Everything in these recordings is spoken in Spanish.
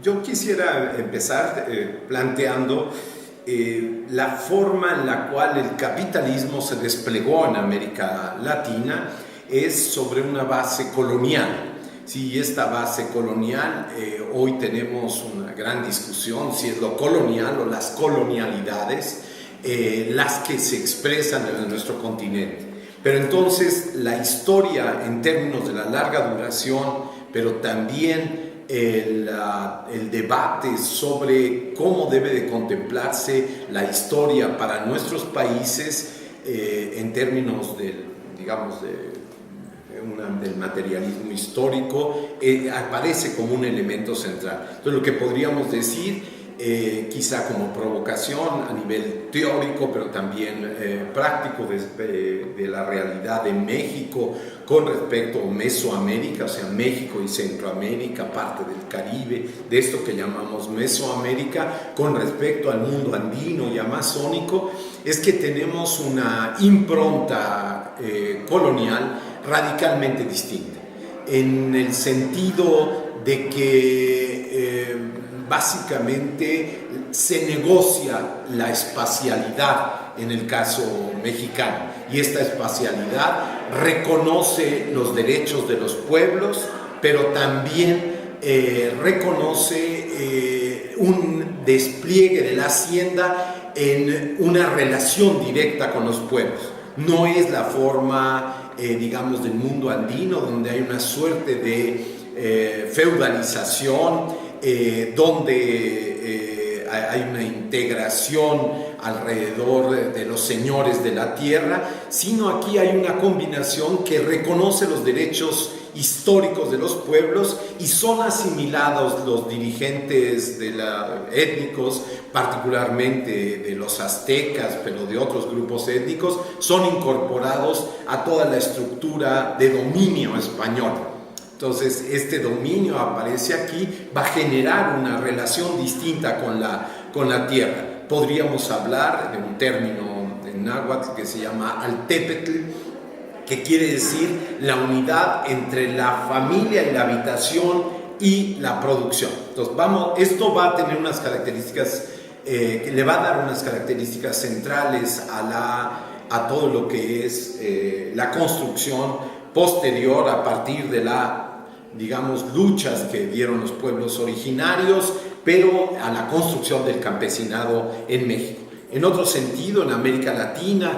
Yo quisiera empezar planteando la forma en la cual el capitalismo se desplegó en América Latina es sobre una base colonial. Sí, esta base colonial, hoy tenemos una gran discusión si es lo colonial o las colonialidades las que se expresan en nuestro continente. Pero entonces la historia en términos de la larga duración, pero también el debate sobre cómo debe de contemplarse la historia para nuestros países en términos del materialismo histórico, aparece como un elemento central. Entonces, lo que podríamos decir, quizá como provocación a nivel teórico, pero también práctico de la realidad de México con respecto a Mesoamérica, o sea, México y Centroamérica, parte del Caribe, de esto que llamamos Mesoamérica, con respecto al mundo andino y amazónico, es que tenemos una impronta colonial radicalmente distinta, en el sentido de que básicamente se negocia la espacialidad en el caso mexicano, y esta espacialidad reconoce los derechos de los pueblos, pero también reconoce un despliegue de la hacienda en una relación directa con los pueblos. No es la forma, del mundo andino, donde hay una suerte de feudalización, donde hay una integración alrededor de los señores de la tierra, sino aquí hay una combinación que reconoce los derechos históricos de los pueblos y son asimilados los dirigentes étnicos, particularmente de los aztecas, pero de otros grupos étnicos, son incorporados a toda la estructura de dominio español. Entonces, este dominio aparece aquí, va a generar una relación distinta con la tierra. Podríamos hablar de un término en náhuatl que se llama altépetl, que quiere decir la unidad entre la familia y la habitación y la producción. Entonces, esto va a tener unas características, le va a dar unas características centrales a todo lo que es la construcción posterior a partir de luchas que dieron los pueblos originarios, pero a la construcción del campesinado en México. En otro sentido, en América Latina,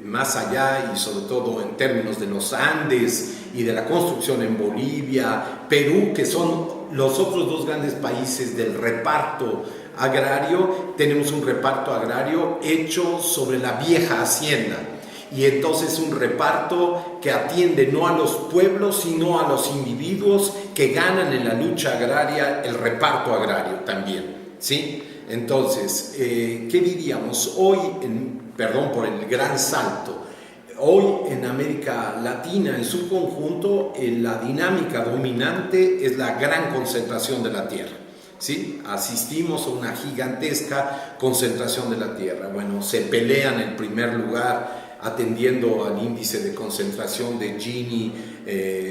más allá y sobre todo en términos de los Andes y de la construcción en Bolivia, Perú, que son los otros dos grandes países del reparto agrario, tenemos un reparto agrario hecho sobre la vieja hacienda. Y entonces un reparto que atiende no a los pueblos, sino a los individuos que ganan en la lucha agraria el reparto agrario también, ¿sí? Entonces, ¿qué diríamos? Hoy, perdón por el gran salto, hoy en América Latina en su conjunto, la dinámica dominante es la gran concentración de la tierra. ¿Sí? Asistimos a una gigantesca concentración de la tierra. Bueno, se pelean en primer lugar atendiendo al índice de concentración de Gini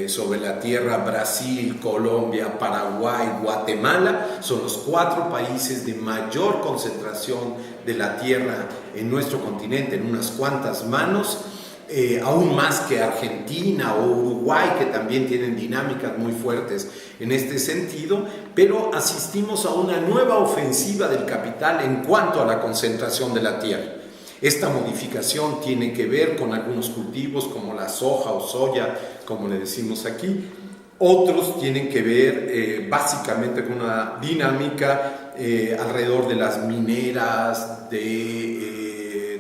sobre la tierra, Brasil, Colombia, Paraguay, Guatemala, son los 4 países de mayor concentración de la tierra en nuestro continente, en unas cuantas manos, aún más que Argentina o Uruguay, que también tienen dinámicas muy fuertes en este sentido, pero asistimos a una nueva ofensiva del capital en cuanto a la concentración de la tierra. Esta modificación tiene que ver con algunos cultivos como la soja o soya, como le decimos aquí. Otros tienen que ver básicamente con una dinámica alrededor de las mineras,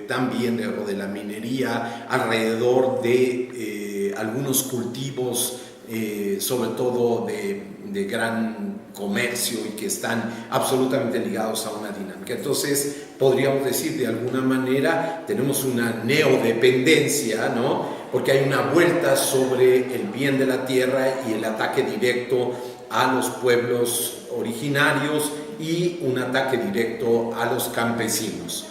también de la minería, alrededor de algunos cultivos, sobre todo de gran comercio y que están absolutamente ligados a una dinámica. Entonces, podríamos decir de alguna manera, tenemos una neodependencia, ¿no? Porque hay una vuelta sobre el bien de la tierra y el ataque directo a los pueblos originarios y un ataque directo a los campesinos.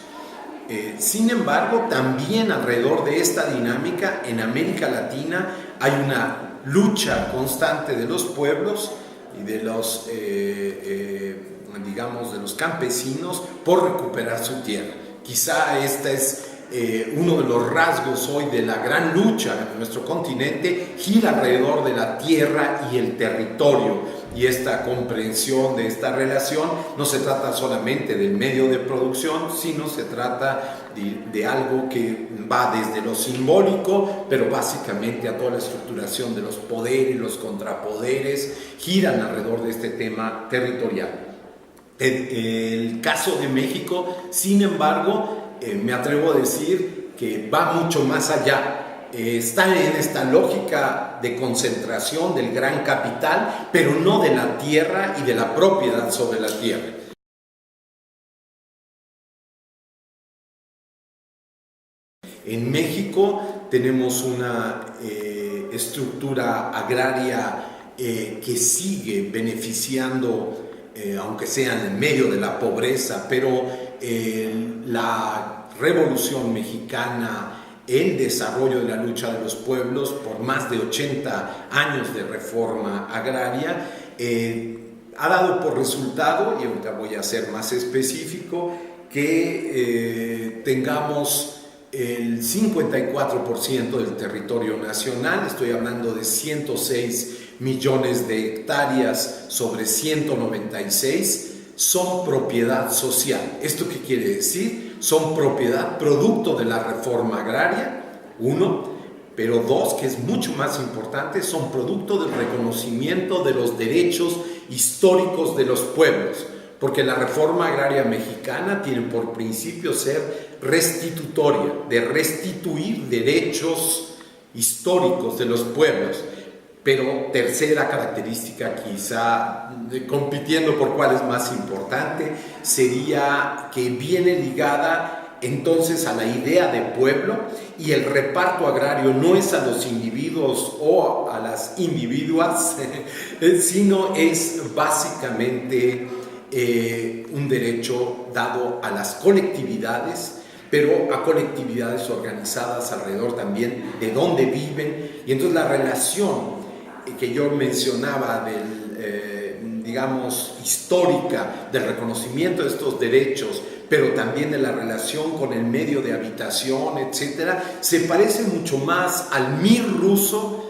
Sin embargo, también alrededor de esta dinámica en América Latina hay una lucha constante de los pueblos y de los, digamos, de los campesinos por recuperar su tierra. Quizá esta es uno de los rasgos hoy de la gran lucha en nuestro continente, gira alrededor de la tierra y el territorio, y esta comprensión de esta relación no se trata solamente del medio de producción, sino se trata de algo que va desde lo simbólico, pero básicamente a toda la estructuración de los poderes, los contrapoderes, giran alrededor de este tema territorial. El caso de México, sin embargo, me atrevo a decir que va mucho más allá. Está en esta lógica de concentración del gran capital, pero no de la tierra y de la propiedad sobre la tierra. En México tenemos una estructura agraria que sigue beneficiando, aunque sea en medio de la pobreza, pero la Revolución Mexicana, el desarrollo de la lucha de los pueblos por más de 80 años de reforma agraria, ha dado por resultado, y ahorita voy a ser más específico, que tengamos el 54% del territorio nacional, estoy hablando de 106 millones de hectáreas sobre 196, son propiedad social. ¿Esto qué quiere decir? Son propiedad producto de la reforma agraria, uno, pero dos, que es mucho más importante, son producto del reconocimiento de los derechos históricos de los pueblos, porque la reforma agraria mexicana tiene por principio ser restitutoria, de restituir derechos históricos de los pueblos. Pero tercera característica, quizá compitiendo por cuál es más importante, sería que viene ligada entonces a la idea de pueblo, y el reparto agrario no es a los individuos o a las individuas, sino es básicamente un derecho dado a las colectividades, pero a colectividades organizadas alrededor también de dónde viven. Y entonces la relación que yo mencionaba digamos, histórica del reconocimiento de estos derechos, pero también de la relación con el medio de habitación, etcétera, se parece mucho más al MIR ruso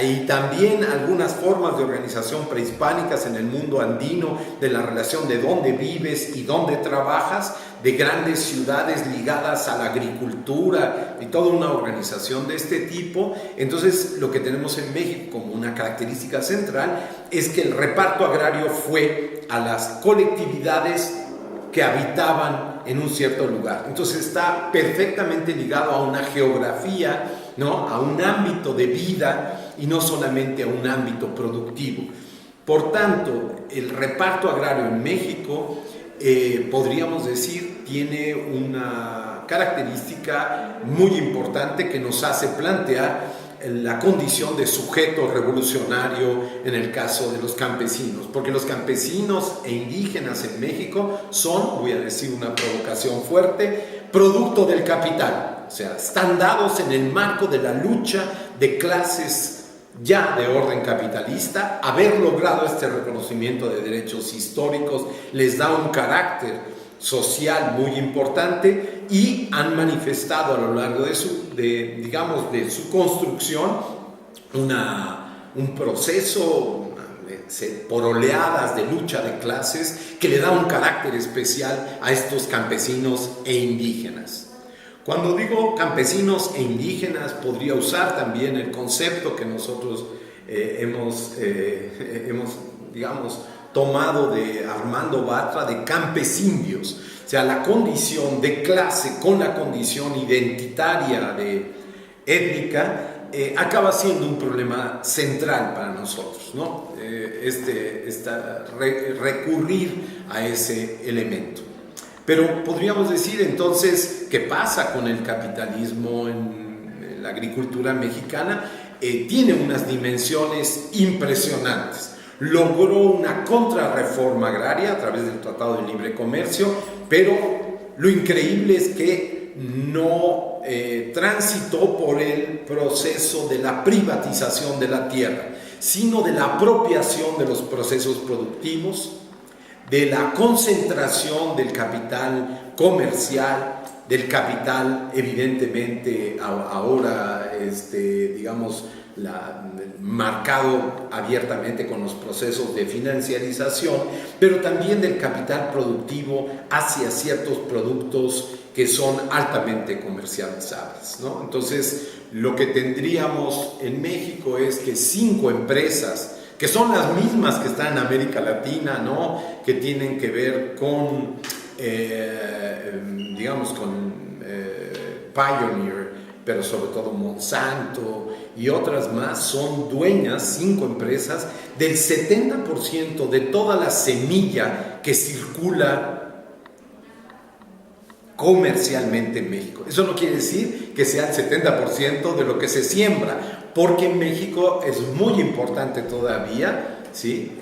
y también algunas formas de organización prehispánicas en el mundo andino, de la relación de dónde vives y dónde trabajas, de grandes ciudades ligadas a la agricultura y toda una organización de este tipo. Entonces, lo que tenemos en México como una característica central es que el reparto agrario fue a las colectividades que habitaban en un cierto lugar. Entonces está perfectamente ligado a una geografía, ¿no? A un ámbito de vida y no solamente a un ámbito productivo. Por tanto, el reparto agrario en México, podríamos decir, tiene una característica muy importante que nos hace plantear la condición de sujeto revolucionario en el caso de los campesinos, porque los campesinos e indígenas en México son, voy a decir una provocación fuerte, producto del capital, o sea, están dados en el marco de la lucha de clases ya de orden capitalista. Haber logrado este reconocimiento de derechos históricos les da un carácter social muy importante y han manifestado a lo largo de su construcción un proceso por oleadas de lucha de clases que le da un carácter especial a estos campesinos e indígenas. Cuando digo campesinos e indígenas, podría usar también el concepto que nosotros hemos tomado de Armando Bartra, de campesindios. O sea, la condición de clase con la condición identitaria étnica acaba siendo un problema central para nosotros, ¿no? Recurrir a ese elemento. Pero podríamos decir entonces, ¿qué pasa con el capitalismo en la agricultura mexicana? Tiene unas dimensiones impresionantes. Logró una contrarreforma agraria a través del Tratado de Libre Comercio, pero lo increíble es que no transitó por el proceso de la privatización de la tierra, sino de la apropiación de los procesos productivos, de la concentración del capital comercial, del capital evidentemente ahora, digamos, marcado abiertamente con los procesos de financiarización, pero también del capital productivo hacia ciertos productos que son altamente comercializables, ¿no? Entonces, lo que tendríamos en México es que 5 empresas, que son las mismas que están en América Latina, ¿no?, que tienen que ver con, digamos, con Pioneer, pero sobre todo Monsanto y otras más, son dueñas, 5 empresas, del 70% de toda la semilla que circula comercialmente en México. Eso no quiere decir que sea el 70% de lo que se siembra, porque en México es muy importante todavía, ¿sí?,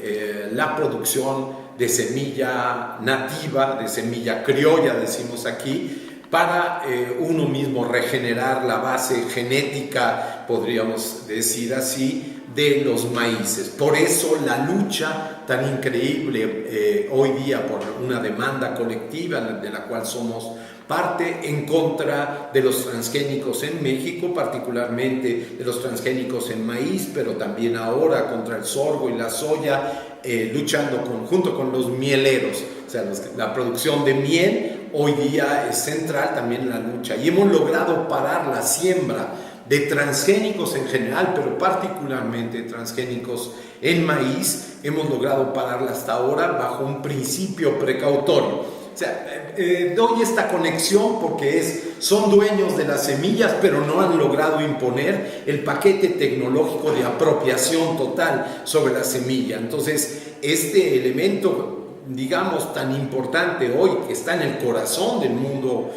la producción de semilla nativa, de semilla criolla, decimos aquí, para uno mismo regenerar la base genética, podríamos decir así, de los maíces. Por eso la lucha tan increíble hoy día por una demanda colectiva de la cual somos parte, en contra de los transgénicos en México, particularmente de los transgénicos en maíz, pero también ahora contra el sorgo y la soya, luchando junto con los mieleros. O sea, la producción de miel hoy día es central también en la lucha, y hemos logrado parar la siembra de transgénicos en general, pero particularmente transgénicos en maíz. Hemos logrado pararla hasta ahora bajo un principio precautorio. O sea, doy esta conexión porque son dueños de las semillas, pero no han logrado imponer el paquete tecnológico de apropiación total sobre la semilla. Entonces, este elemento, digamos, tan importante hoy, que está en el corazón del mundo,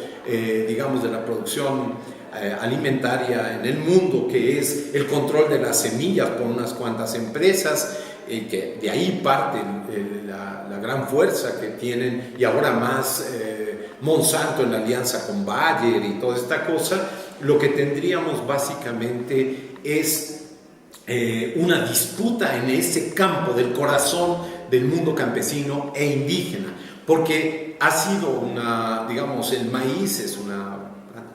digamos, de la producción alimentaria en el mundo, que es el control de las semillas por unas cuantas empresas, que de ahí parte la gran fuerza que tienen, y ahora más Monsanto en la alianza con Bayer y toda esta cosa. Lo que tendríamos básicamente es una disputa en ese campo del corazón del mundo campesino e indígena, porque ha sido digamos, el maíz es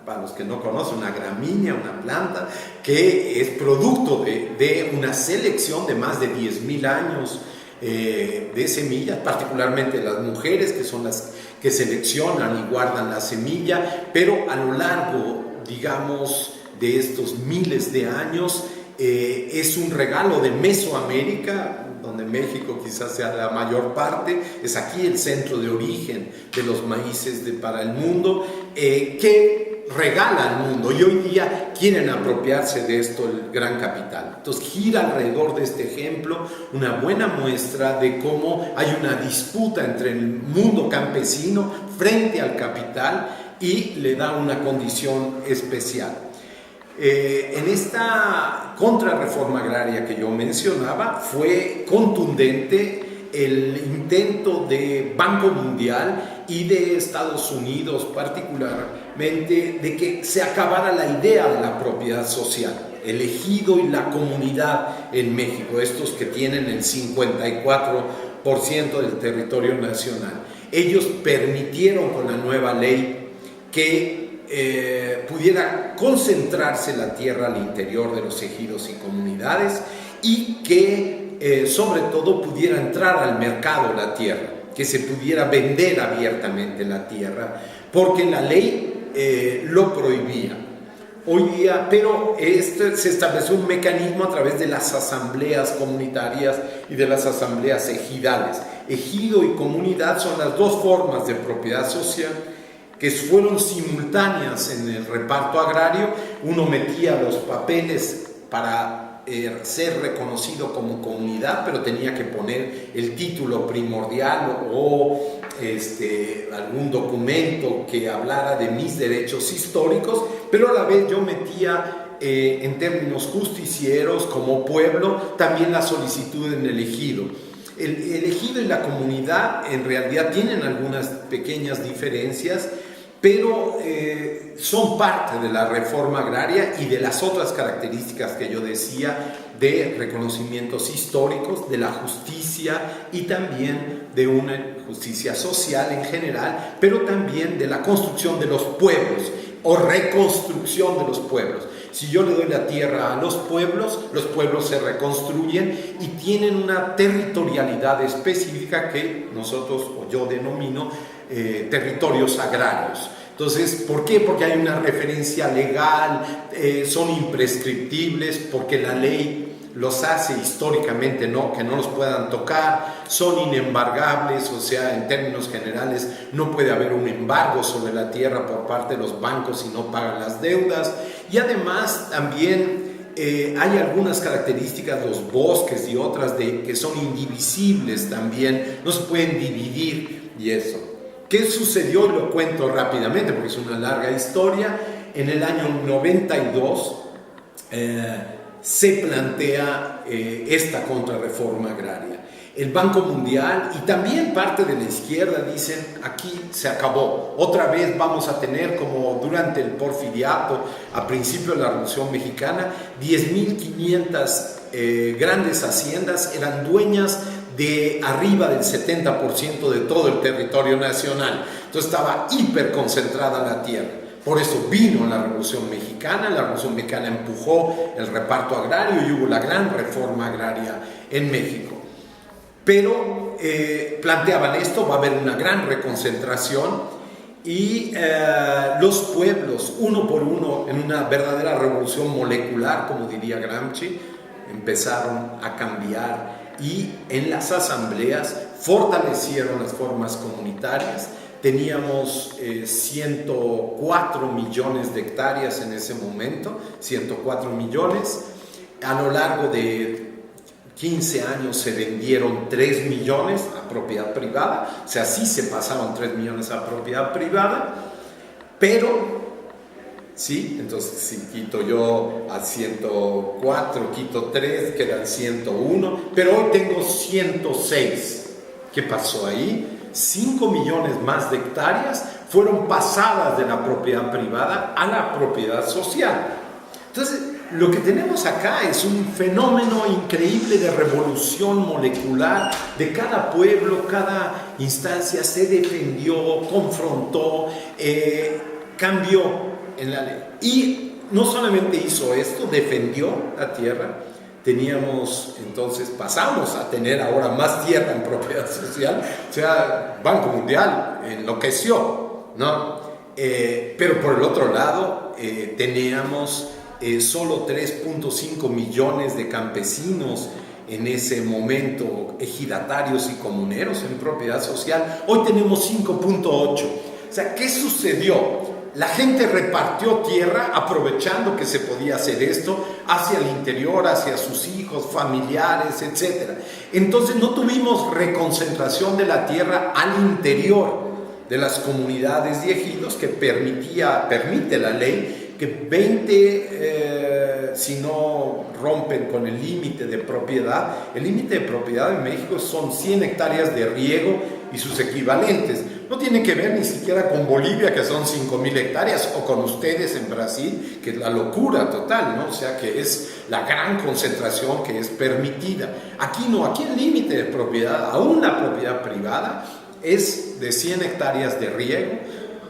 para los que no conocen, una gramínea, una planta que es producto de una selección de más de 10,000 años de semillas, particularmente las mujeres, que son las que seleccionan y guardan la semilla, pero a lo largo, digamos, de estos miles de años, es un regalo de Mesoamérica, donde México quizás sea la mayor parte. Es aquí el centro de origen de los maíces para el mundo, que regala al mundo, y hoy día quieren apropiarse de esto el gran capital. Entonces gira alrededor de este ejemplo una buena muestra de cómo hay una disputa entre el mundo campesino frente al capital, y le da una condición especial. En esta contrarreforma agraria que yo mencionaba, fue contundente el intento de Banco Mundial y de Estados Unidos particularmente de que se acabara la idea de la propiedad social, el ejido y la comunidad en México, estos que tienen el 54% del territorio nacional. Ellos permitieron con la nueva ley que pudiera concentrarse la tierra al interior de los ejidos y comunidades, y que sobre todo pudiera entrar al mercado la tierra, que se pudiera vender abiertamente la tierra, porque la ley lo prohibía. Hoy día, pero se estableció un mecanismo a través de las asambleas comunitarias y de las asambleas ejidales. Ejido y comunidad son las dos formas de propiedad social que fueron simultáneas en el reparto agrario. Uno metía los papeles para ser reconocido como comunidad, pero tenía que poner el título primordial o algún documento que hablara de mis derechos históricos, pero a la vez yo metía en términos justicieros como pueblo también la solicitud en el ejido. El ejido y la comunidad en realidad tienen algunas pequeñas diferencias, pero son parte de la reforma agraria y de las otras características que yo decía, de reconocimientos históricos, de la justicia y también de una justicia social en general, pero también de la construcción de los pueblos o reconstrucción de los pueblos. Si yo le doy la tierra a los pueblos se reconstruyen y tienen una territorialidad específica que nosotros, o yo denomino, territorios agrarios. Entonces, ¿por qué? Porque hay una referencia legal, son imprescriptibles, porque la ley los hace históricamente, ¿no? Que no los puedan tocar, son inembargables, o sea, en términos generales, no puede haber un embargo sobre la tierra por parte de los bancos si no pagan las deudas. Y además, también hay algunas características, los bosques y otras, que son indivisibles también, no se pueden dividir y eso. ¿Qué sucedió? Lo cuento rápidamente porque es una larga historia. En el año 92 se plantea esta contrarreforma agraria. El Banco Mundial y también parte de la izquierda dicen: aquí se acabó, otra vez vamos a tener, como durante el porfiriato, a principio de la Revolución Mexicana, 10.500 grandes haciendas eran dueñas de arriba del 70% de todo el territorio nacional. Entonces estaba hiperconcentrada la tierra. Por eso vino la Revolución Mexicana. La Revolución Mexicana empujó el reparto agrario y hubo la gran reforma agraria en México. Pero planteaban esto: va a haber una gran reconcentración y los pueblos, uno por uno, en una verdadera revolución molecular, como diría Gramsci, empezaron a cambiar y en las asambleas fortalecieron las formas comunitarias. Teníamos 104 millones de hectáreas en ese momento, 104 millones. A lo largo de 15 años se vendieron 3 millones a propiedad privada, o sea, sí se pasaron 3 millones a propiedad privada, pero, sí, entonces si quito yo a 104, quito 3, quedan 101, pero hoy tengo 106. ¿Qué pasó ahí? 5 millones más de hectáreas fueron pasadas de la propiedad privada a la propiedad social. Entonces, lo que tenemos acá es un fenómeno increíble de revolución molecular de cada pueblo, cada instancia se defendió, confrontó, cambió en la ley. Y no solamente hizo esto, defendió la tierra. Teníamos, entonces pasamos a tener ahora más tierra en propiedad social, o sea, Banco Mundial enloqueció, ¿no? Pero por el otro lado, teníamos solo 3.5 millones de campesinos en ese momento, ejidatarios y comuneros en propiedad social. Hoy tenemos 5.8. O sea, ¿qué sucedió? La gente repartió tierra aprovechando que se podía hacer esto hacia el interior, hacia sus hijos, familiares, etc. Entonces no tuvimos reconcentración de la tierra al interior de las comunidades y ejidos que permite la ley que 20, si no rompen con el límite de propiedad, el límite de propiedad en México son 100 hectáreas de riego y sus equivalentes. No tiene que ver ni siquiera con Bolivia, que son 5.000 hectáreas, o con ustedes en Brasil, que es la locura total, ¿no? O sea, que es la gran concentración que es permitida. Aquí no, aquí el límite de propiedad, aún la propiedad privada, es de 100 hectáreas de riego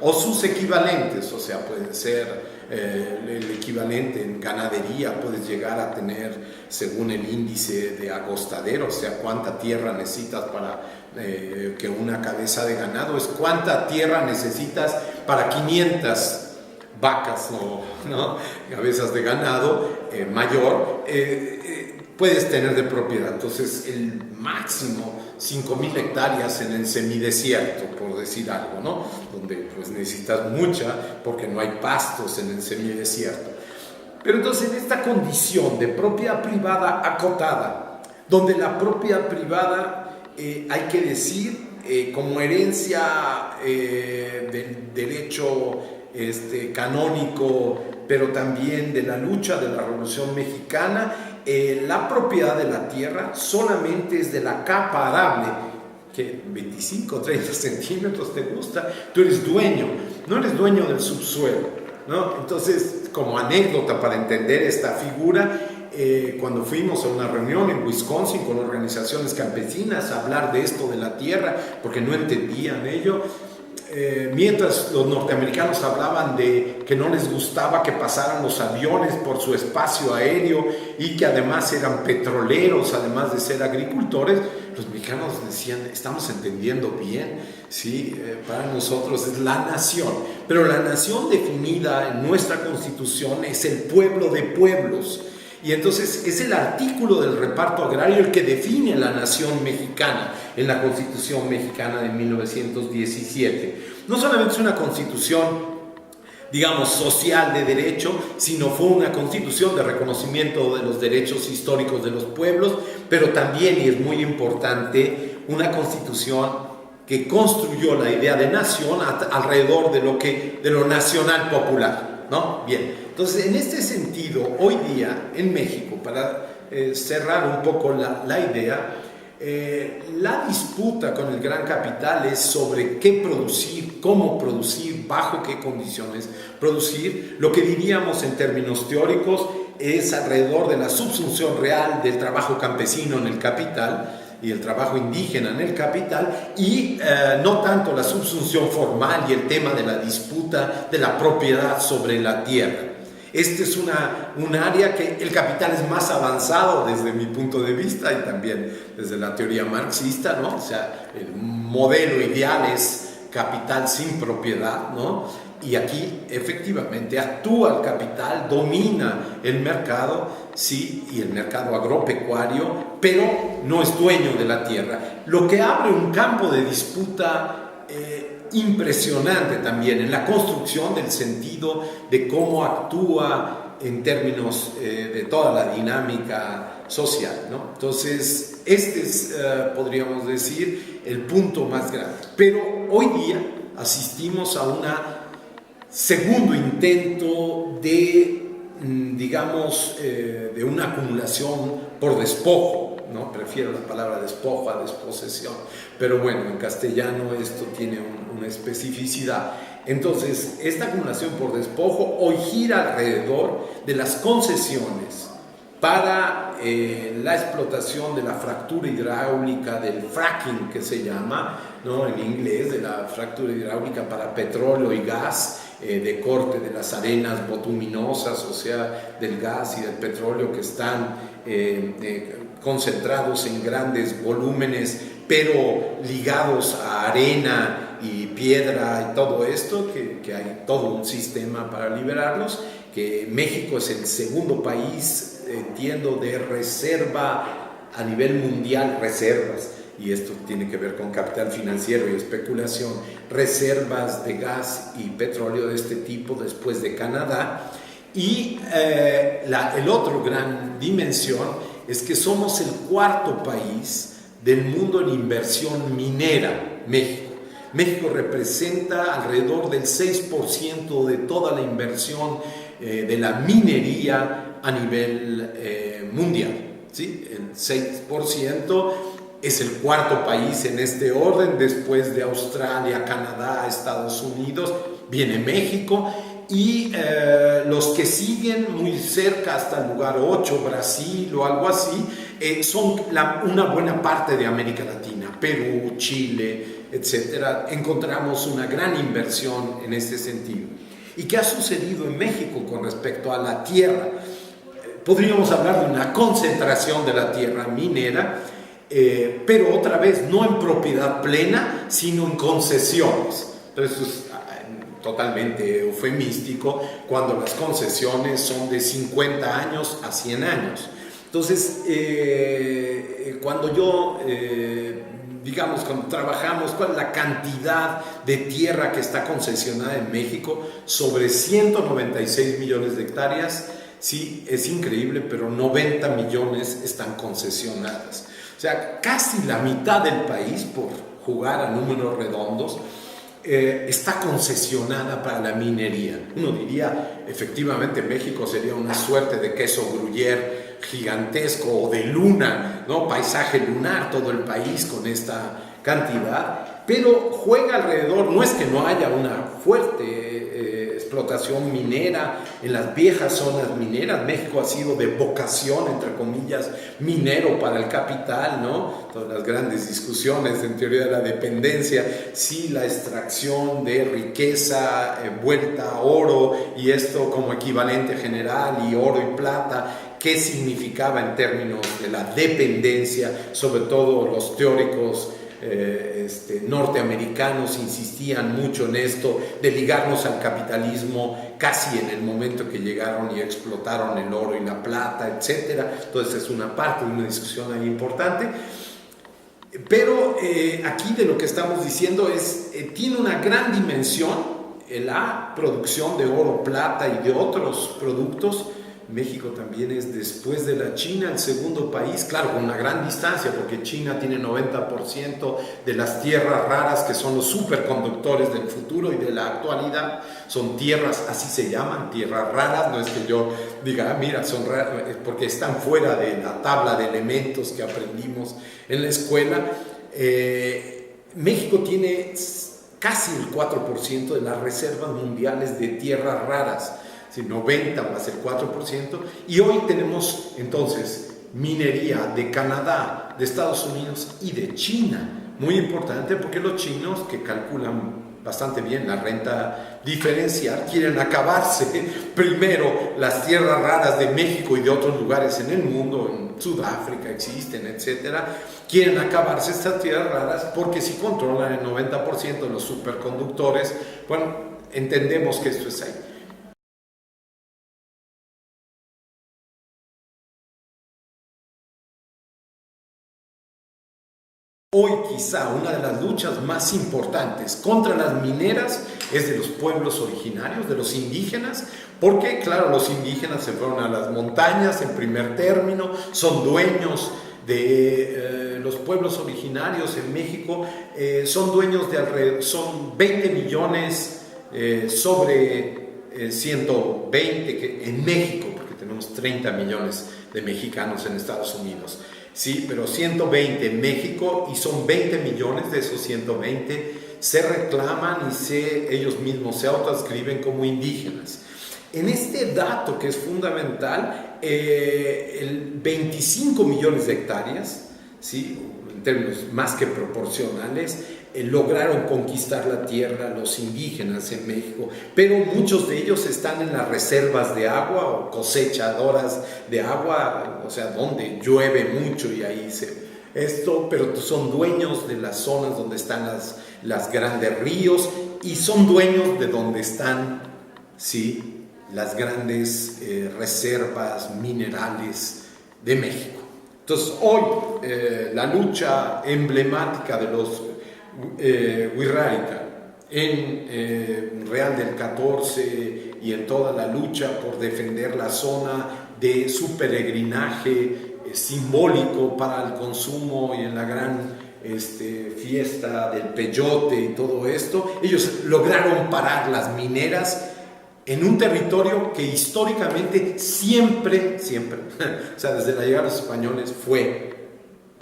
o sus equivalentes, o sea, puede ser el equivalente en ganadería, puedes llegar a tener, según el índice de agostadero, o sea, cuánta tierra necesitas para que una cabeza de ganado, es cuánta tierra necesitas para 500 vacas, ¿no? Cabezas de ganado mayor, puedes tener de propiedad. Entonces, el máximo 5.000 hectáreas en el semidesierto, por decir algo, ¿no? Donde pues necesitas mucha porque no hay pastos en el semidesierto. Pero entonces, en esta condición de propiedad privada acotada, donde la propiedad privada, hay que decir, como herencia del derecho canónico, pero también de la lucha de la Revolución Mexicana, la propiedad de la tierra solamente es de la capa arable que 25, 30 centímetros te gusta, tú eres dueño, no eres dueño del subsuelo, ¿no? Entonces, como anécdota para entender esta figura, cuando fuimos a una reunión en Wisconsin con organizaciones campesinas a hablar de esto de la tierra, porque no entendían ello, mientras los norteamericanos hablaban de que no les gustaba que pasaran los aviones por su espacio aéreo y que además eran petroleros, además de ser agricultores, los mexicanos decían, estamos entendiendo bien, ¿sí? Para nosotros es la nación, pero la nación definida en nuestra Constitución es el pueblo de pueblos. Y entonces es el artículo del reparto agrario el que define la nación mexicana en la Constitución mexicana de 1917. No solamente es una constitución, digamos, social de derecho, sino fue una constitución de reconocimiento de los derechos históricos de los pueblos, pero también, y es muy importante, una constitución que construyó la idea de nación alrededor de lo nacional popular, ¿no? Bien. Entonces, en este sentido, hoy día en México, para cerrar un poco la idea, la disputa con el gran capital es sobre qué producir, cómo producir, bajo qué condiciones producir. Lo que diríamos en términos teóricos es alrededor de la subsunción real del trabajo campesino en el capital y el trabajo indígena en el capital, y no tanto la subsunción formal y el tema de la disputa de la propiedad sobre la tierra. Este es un área que el capital es más avanzado desde mi punto de vista y también desde la teoría marxista, ¿no? O sea, el modelo ideal es capital sin propiedad, ¿no? Y aquí efectivamente actúa el capital, domina el mercado, sí, y el mercado agropecuario, pero no es dueño de la tierra. Lo que abre un campo de disputa impresionante también en la construcción del sentido de cómo actúa en términos de toda la dinámica social, ¿no? Entonces, este es, podríamos decir, el punto más grande. Pero hoy día asistimos a un segundo intento de, digamos, de una acumulación por despojo, ¿no? Prefiero la palabra despojo a desposesión, pero bueno, en castellano esto tiene una especificidad. Entonces, esta acumulación por despojo hoy gira alrededor de las concesiones para la explotación de la fractura hidráulica, del fracking que se llama, ¿no? En inglés, de la fractura hidráulica para petróleo y gas, de corte de las arenas bituminosas, o sea, del gas y del petróleo que están concentrados en grandes volúmenes, pero ligados a arena y piedra y todo esto, que hay todo un sistema para liberarlos, que México es el segundo país, entiendo, de reserva a nivel mundial, reservas, y esto tiene que ver con capital financiero y especulación, reservas de gas y petróleo de este tipo después de Canadá. Y el otro gran dimensión es que somos el cuarto país del mundo en inversión minera, México. México representa alrededor del 6% de toda la inversión de la minería a nivel mundial, ¿sí? El 6%. Es el cuarto país en este orden, después de Australia, Canadá, Estados Unidos, viene México, y los que siguen muy cerca hasta el lugar 8, Brasil o algo así, son una buena parte de América Latina, Perú, Chile, etc. Encontramos una gran inversión en este sentido. ¿Y qué ha sucedido en México con respecto a la tierra? Podríamos hablar de una concentración de la tierra minera, pero otra vez no en propiedad plena, sino en concesiones. Entonces es totalmente eufemístico cuando las concesiones son de 50 años a 100 años. Entonces, cuando cuando trabajamos, ¿cuál es la cantidad de tierra que está concesionada en México? Sobre 196 millones de hectáreas. Sí, es increíble, pero 90 millones están concesionadas. O sea, casi la mitad del país, por jugar a números redondos, está concesionada para la minería. Uno diría, efectivamente, México sería una suerte de queso gruyère gigantesco o de luna, ¿no? Paisaje lunar todo el país con esta cantidad, pero juega alrededor. No es que no haya una fuerte explotación minera en las viejas zonas mineras. México ha sido de vocación, entre comillas, minero para el capital, ¿no? Todas las grandes discusiones en teoría de la dependencia, si la extracción de riqueza vuelta a oro y esto como equivalente general y oro y plata, qué significaba en términos de la dependencia. Sobre todo los teóricos norteamericanos insistían mucho en esto de ligarnos al capitalismo casi en el momento que llegaron y explotaron el oro y la plata, etcétera. Entonces es una parte de una discusión ahí importante. Pero aquí de lo que estamos diciendo es, tiene una gran dimensión la producción de oro, plata y de otros productos. México también es, después de la China, el segundo país, claro, con una gran distancia, porque China tiene 90% de las tierras raras, que son los superconductores del futuro y de la actualidad. Son tierras, así se llaman, tierras raras. No es que yo diga, mira, son raras, porque están fuera de la tabla de elementos que aprendimos en la escuela. México tiene casi el 4% de las reservas mundiales de tierras raras. 90 más el 4%, y hoy tenemos entonces minería de Canadá, de Estados Unidos y de China. Muy importante, porque los chinos, que calculan bastante bien la renta diferencial, quieren acabarse primero las tierras raras de México y de otros lugares en el mundo. En Sudáfrica existen, etcétera. Quieren acabarse estas tierras raras porque si controlan el 90% de los superconductores, bueno, entendemos que esto es ahí. Hoy quizá una de las luchas más importantes contra las mineras es de los pueblos originarios, de los indígenas, porque claro, los indígenas se fueron a las montañas en primer término, son dueños de los pueblos originarios en México, son dueños de alrededor, son 20 millones sobre 120 que, en México, porque tenemos 30 millones de mexicanos en Estados Unidos. Sí, pero 120 en México, y son 20 millones de esos 120 se reclaman y ellos mismos se autoadscriben como indígenas. En este dato que es fundamental, el 25 millones de hectáreas, ¿sí?, en términos más que proporcionales, lograron conquistar la tierra los indígenas en México, pero muchos de ellos están en las reservas de agua o cosechadoras de agua, o sea, donde llueve mucho y ahí pero son dueños de las zonas donde están las grandes ríos, y son dueños de donde están, sí, las grandes reservas minerales de México. Entonces hoy la lucha emblemática de los Wixárika en Real del 14 y en toda la lucha por defender la zona de su peregrinaje simbólico para el consumo, y en la gran fiesta del peyote y todo esto, ellos lograron parar las mineras en un territorio que históricamente siempre, o sea, desde la llegada de los españoles fue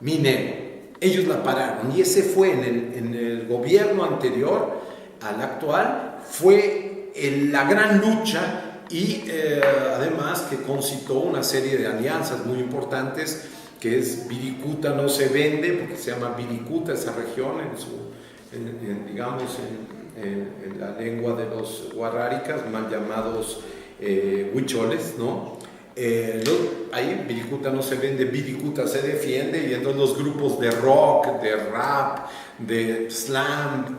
minero. Ellos la pararon, y ese fue en el gobierno anterior al actual, fue la gran lucha, y además que concitó una serie de alianzas muy importantes, que es Viricuta no se vende, porque se llama Viricuta esa región, digamos en la lengua de los Wixárikas, mal llamados huicholes, ¿no? Ahí Viricuta no se vende, Viricuta se defiende, y entonces los grupos de rock, de rap, de slam,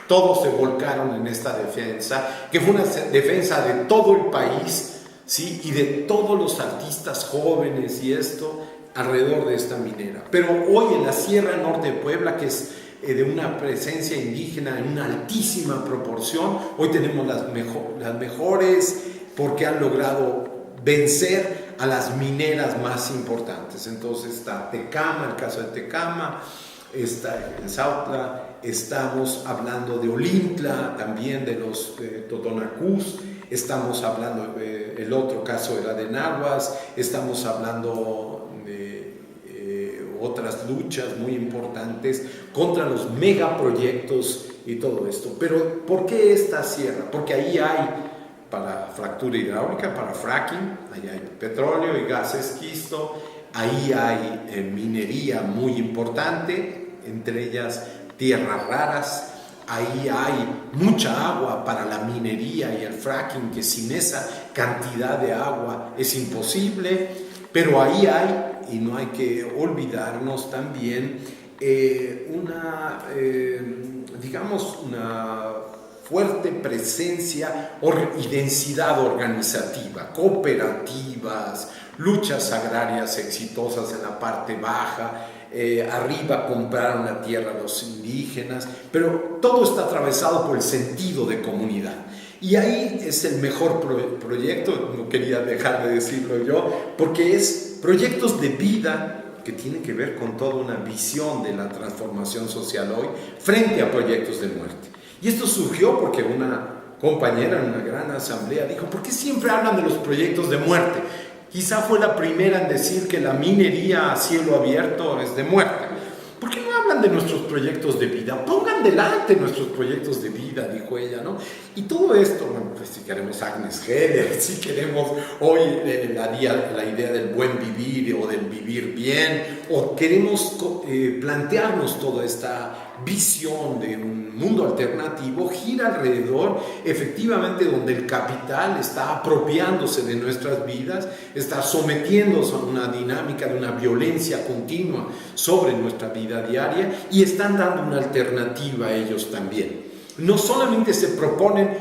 todos se volcaron en esta defensa, que fue una defensa de todo el país, ¿sí?, y de todos los artistas jóvenes y esto alrededor de esta minera. Pero hoy en la Sierra Norte de Puebla, que es de una presencia indígena en una altísima proporción, hoy tenemos las mejores, porque han logrado vencer a las mineras más importantes. Entonces está Tecama, el caso de Tecama, está en Sautla, estamos hablando de Olintla, también de los Totonacús, estamos hablando, el otro caso era de Nahuas, estamos hablando de otras luchas muy importantes contra los megaproyectos y todo esto. Pero ¿por qué esta sierra? Porque ahí hay para fractura hidráulica, para fracking, ahí hay petróleo y gas esquisto, ahí hay minería muy importante, entre ellas tierras raras. Ahí hay mucha agua para la minería y el fracking, que sin esa cantidad de agua es imposible, pero ahí hay, y no hay que olvidarnos también, digamos, una fuerte presencia y densidad organizativa, cooperativas, luchas agrarias exitosas en la parte baja. Arriba compraron la tierra a los indígenas, pero todo está atravesado por el sentido de comunidad. Y ahí es el mejor proyecto, no quería dejar de decirlo yo, porque es proyectos de vida que tienen que ver con toda una visión de la transformación social hoy frente a proyectos de muerte. Y esto surgió porque una compañera en una gran asamblea dijo: ¿por qué siempre hablan de los proyectos de muerte? Quizá fue la primera en decir que la minería a cielo abierto es de muerte. ¿Por qué no hablan de nuestros proyectos de vida? Pongan delante nuestros proyectos de vida, dijo ella, ¿no? Y todo esto, bueno, pues si queremos Agnes Heller, si queremos hoy la idea del buen vivir o del vivir bien, o queremos plantearnos toda esta visión de un mundo alternativo, gira alrededor, efectivamente, donde el capital está apropiándose de nuestras vidas, está sometiéndose a una dinámica de una violencia continua sobre nuestra vida diaria, y están dando una alternativa a ellos también. No solamente se proponen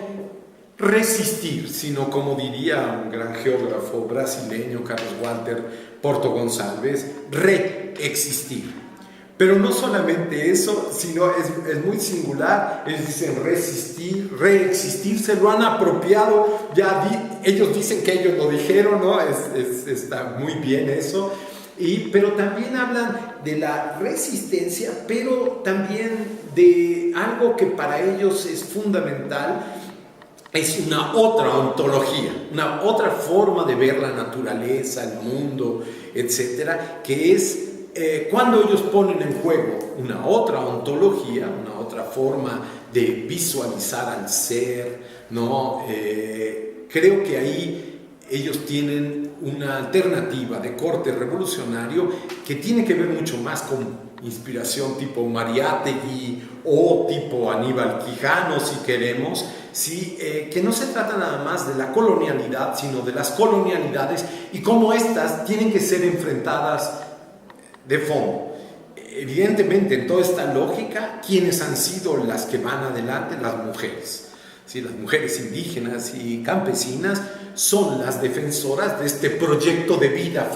resistir, sino, como diría un gran geógrafo brasileño, Carlos Walter Porto Gonçalves, reexistir. Pero no solamente eso, sino es muy singular. Ellos dicen resistir, reexistir, se lo han apropiado. Ellos dicen que ellos lo dijeron, ¿no? Está muy bien eso. Pero también hablan de la resistencia, pero también de algo que para ellos es fundamental. Es una otra ontología, una otra forma de ver la naturaleza, el mundo, etcétera, que es cuando ellos ponen en juego una otra ontología, una otra forma de visualizar al ser, ¿no? Creo que ahí ellos tienen una alternativa de corte revolucionario que tiene que ver mucho más con inspiración tipo Mariátegui o tipo Aníbal Quijano, si queremos, que no se trata nada más de la colonialidad, sino de las colonialidades y cómo éstas tienen que ser enfrentadas de fondo. Evidentemente, en toda esta lógica, ¿quiénes han sido las que van adelante? Las mujeres. ¿Sí? Las mujeres indígenas y campesinas son las defensoras de este proyecto de vida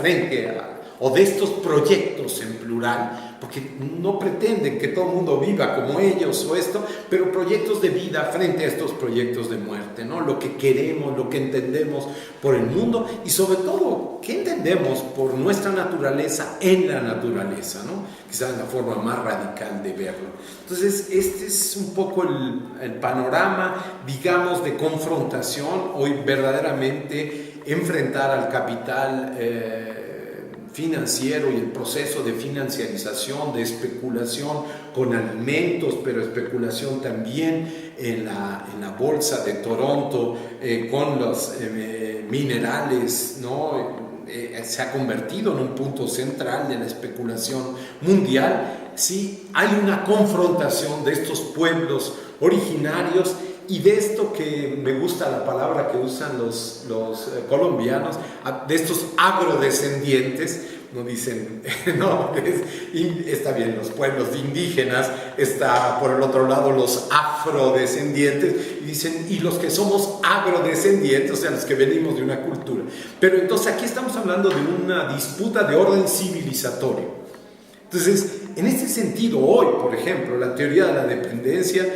o de estos proyectos en plural, porque no pretenden que todo el mundo viva como ellos o esto, pero proyectos de vida frente a estos proyectos de muerte, ¿no? Lo que queremos, lo que entendemos por el mundo y sobre todo, ¿qué entendemos por nuestra naturaleza en la naturaleza, ¿no? Quizás es la forma más radical de verlo. Entonces, este es un poco el panorama, digamos, de confrontación. Hoy verdaderamente enfrentar al capital financiero y el proceso de financiarización, de especulación con alimentos, pero especulación también en la bolsa de Toronto con los minerales, ¿no? Se ha convertido en un punto central de la especulación mundial. Sí, hay una confrontación de estos pueblos originarios y de esto que me gusta la palabra que usan los colombianos, de estos agrodescendientes, no dicen, no, está bien, los pueblos indígenas, está por el otro lado los afrodescendientes, y dicen, y los que somos agrodescendientes, o sea, los que venimos de una cultura. Pero entonces aquí estamos hablando de una disputa de orden civilizatorio. Entonces, en este sentido, hoy, por ejemplo, la teoría de la dependencia,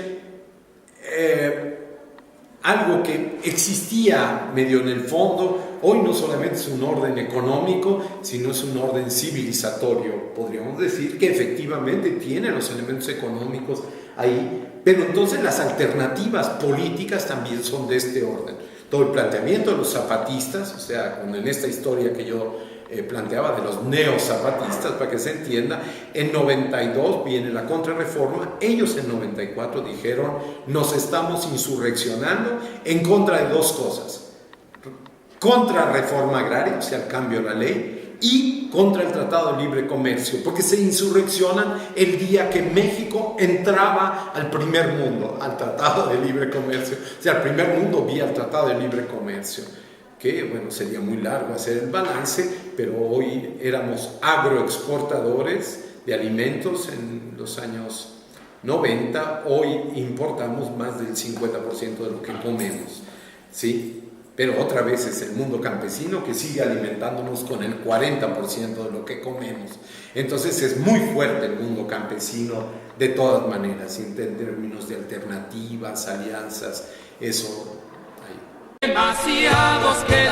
algo que existía medio en el fondo, hoy no solamente es un orden económico, sino es un orden civilizatorio, podríamos decir, que efectivamente tiene los elementos económicos ahí, pero entonces las alternativas políticas también son de este orden. Todo el planteamiento de los zapatistas, o sea, en esta historia que yo planteaba de los neozapatistas, para que se entienda. En 92 viene la contrarreforma. Ellos en 94 dijeron: nos estamos insurreccionando en contra de dos cosas: contra reforma agraria, o sea, el cambio de la ley, y contra el Tratado de Libre Comercio, porque se insurreccionan el día que México entraba al primer mundo, al Tratado de Libre Comercio, o sea, al primer mundo vía el Tratado de Libre Comercio, que bueno, sería muy largo hacer el balance, pero hoy éramos agroexportadores de alimentos en los años 90, hoy importamos más del 50% de lo que comemos, ¿sí? Pero otra vez es el mundo campesino que sigue alimentándonos con el 40% de lo que comemos. Entonces es muy fuerte el mundo campesino de todas maneras, en términos de alternativas, alianzas, eso. Demasiados que